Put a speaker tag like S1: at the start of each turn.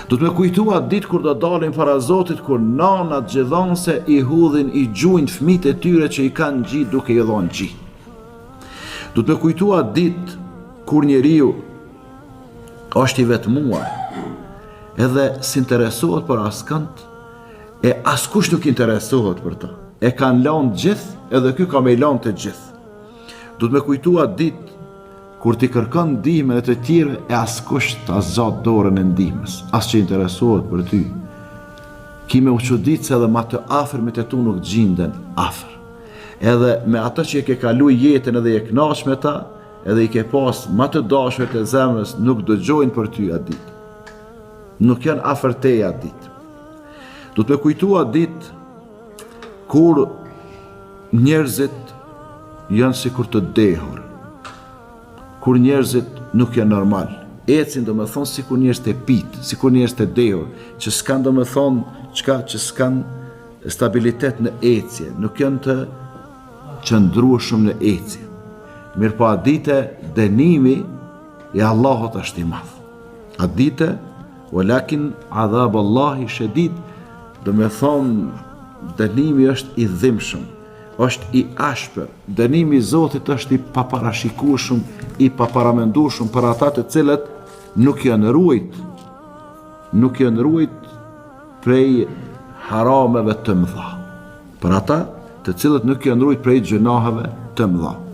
S1: Du të me kujtua ditë kur do dalin para Zotit, kur nanat gjithonse i hudhin, i gjujnë fëmijët e tyre që i kanë gjitë duke i dhënë gjitë. Du të me kujtua ditë kur njeriu është i vetmuar, edhe s'interesohet për askënd, e askush nuk interesohet për ta. E kanë lanë gjithë, edhe ky ka me lanë të gjithë. Du të me kujtua ditë kur ti kërkon ndihmën e të tjerë e askush ta zot dorën e ndihmës, as që interesohet për ty. Ki me u çuditse edhe ma të afërmit e tu nuk gjinden afër. Edhe me ata që e ke kalu jetën edhe je kënaq me ta, edhe i ke pas ma të dashur të zemrës, nuk dëgjojnë për ty atë ditë. Nuk janë afër teje atë ditë. Du të me kujtua ditë kur njerëzit janë sikur të dehur, kur njerëzit nuk janë normal. Ecin do me thonë sikur njerëz të pitë, sikur njerëz të dehur, që s'kan do me thonë qka që s'kan stabilitet në ecje, nuk janë të qëndrueshëm në ecje. Mirë po a dite dënimi i Allahut është i madh. A dite, walakin adhab Allahi shadid, do me thonë dënimi është i dhimbshëm, është i ashpër. Dënimi i Zotit është i paparashikueshëm, i paparamendueshëm për ata të cilët nuk janë ruajt prej harameve të mëdha. Për ata të cilët nuk janë ruajt prej gjunaheve të mëdha.